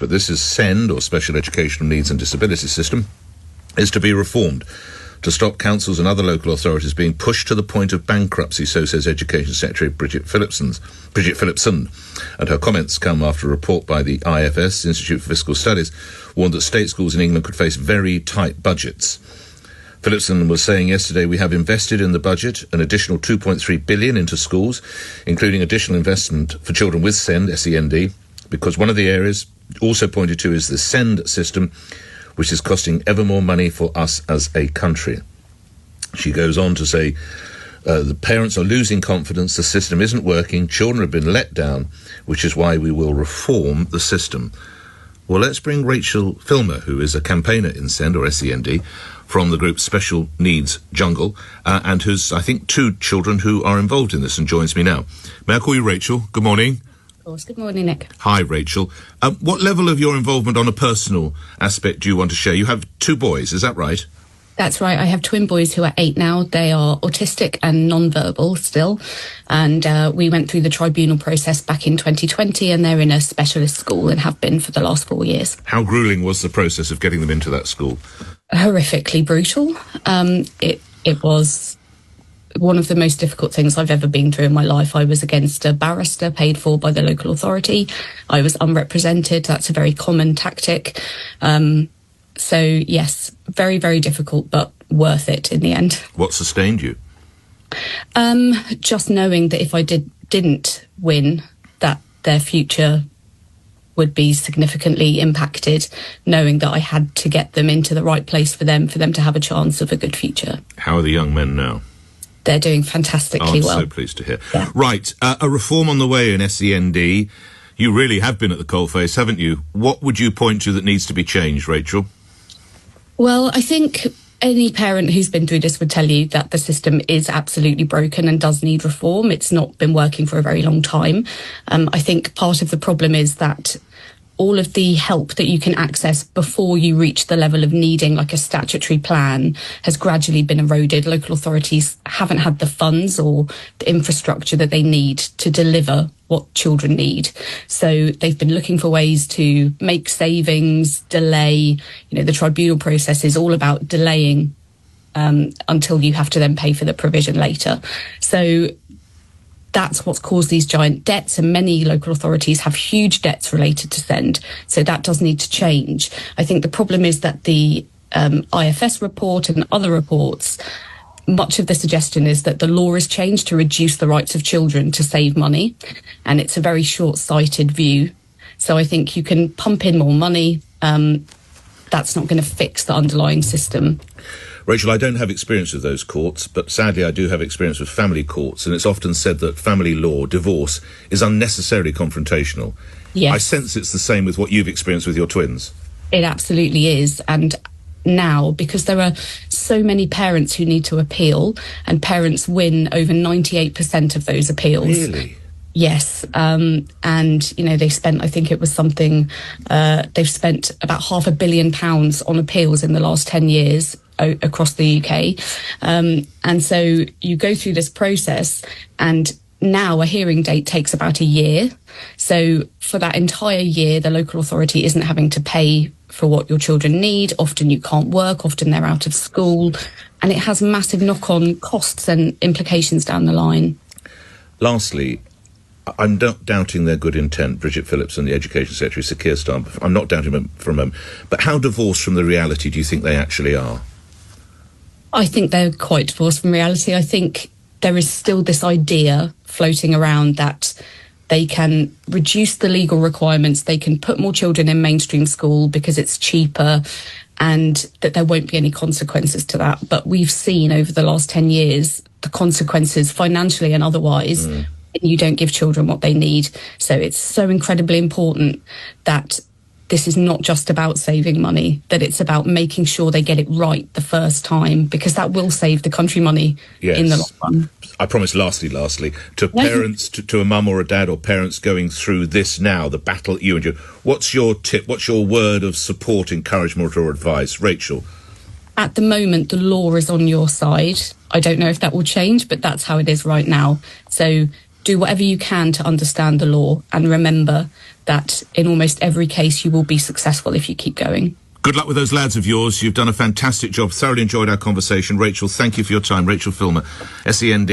But this is SEND, or Special Educational Needs and Disability System, is to be reformed to stop councils and other local authorities being pushed to the point of bankruptcy, so says Education Secretary Bridget Phillipson. And her comments come after a report by the IFS, Institute for Fiscal Studies, warned that state schools in England could face very tight budgets. Phillipson was saying yesterday, we have invested in the budget an additional £2.3 billion into schools, including additional investment for children with SEND, S-E-N-D, because one of the areas also pointed to is the SEND system, which is costing ever more money for us as a country. She goes on to say, the parents are losing confidence, the system isn't working, children have been let down, which is why we will reform the system. Well, let's bring Rachel Filmer, who is a campaigner in SEND, or SEND, from the group Special Needs Jungle, and who's, I think, 2 children who are involved in this, and joins me now. May I call you Rachel? Good morning. Of course. Good morning, Nick. Hi, Rachel. What level of your involvement on a personal aspect do you want to share? You have 2 boys, is that right? That's right. I have twin boys who are 8 now. They are autistic and non-verbal still. And we went through the tribunal process back in 2020, and they're in a specialist school and have been for the last 4 years. How gruelling was the process of getting them into that school? Horrifically brutal. It was one of the most difficult things I've ever been through in my life. I was against a barrister paid for by the local authority. I was unrepresented. That's a very common tactic. So, yes, very, very difficult, but worth it in the end. What sustained you? Just knowing that if I didn't win, that their future would be significantly impacted, knowing that I had to get them into the right place for them to have a chance of a good future. How are the young men now? They're doing fantastically well. I'm so pleased to hear. Yeah. Right, a reform on the way in SEND. You really have been at the coalface, haven't you? What would you point to that needs to be changed, Rachel? Well, I think any parent who's been through this would tell you that the system is absolutely broken and does need reform. It's not been working for a very long time. I think part of the problem is that all of the help that you can access before you reach the level of needing like a statutory plan has gradually been eroded. Local authorities haven't had the funds or the infrastructure that they need to deliver what children need. So they've been looking for ways to make savings, delay. The tribunal process is all about delaying until you have to then pay for the provision later. So that's what's caused these giant debts, and many local authorities have huge debts related to SEND. So that does need to change. I think the problem is that the IFS report and other reports, much of the suggestion is that the law is changed to reduce the rights of children to save money. And it's a very short-sighted view. So I think you can pump in more money. That's not going to fix the underlying system. Rachel, I don't have experience with those courts, but sadly I do have experience with family courts, and it's often said that family law, divorce, is unnecessarily confrontational. Yes. I sense it's the same with what you've experienced with your twins. It absolutely is, and now, because there are so many parents who need to appeal, and parents win over 98% of those appeals. Really? Yes, and they spent, I think it was something, they've spent about £500 million on appeals in the last 10 years across the UK. And so you go through this process, and now a hearing date takes about a year. So for that entire year, the local authority isn't having to pay for what your children need. Often you can't work, often they're out of school, and it has massive knock-on costs and implications down the line. Lastly, I'm not doubting their good intent, Bridget Phillipson, the Education Secretary, Sir Keir Starmer. I'm not doubting them for a moment. But how divorced from the reality do you think they actually are? I think they're quite divorced from reality. I think there is still this idea floating around that they can reduce the legal requirements, they can put more children in mainstream school because it's cheaper, and that there won't be any consequences to that. But we've seen over the last 10 years the consequences financially and otherwise. You don't give children what they need. So it's so incredibly important that this is not just about saving money, that it's about making sure they get it right the first time, because that will save the country money in the long run. I promise, lastly, to parents, to a mum or a dad or parents going through this now, the battle you and you, what's your tip, what's your word of support, encouragement or advice? Rachel? At the moment, the law is on your side. I don't know if that will change, but that's how it is right now. So do whatever you can to understand the law, and remember that in almost every case you will be successful if you keep going. Good luck with those lads of yours. You've done a fantastic job. Thoroughly enjoyed our conversation. Rachel, thank you for your time. Rachel Filmer, SEND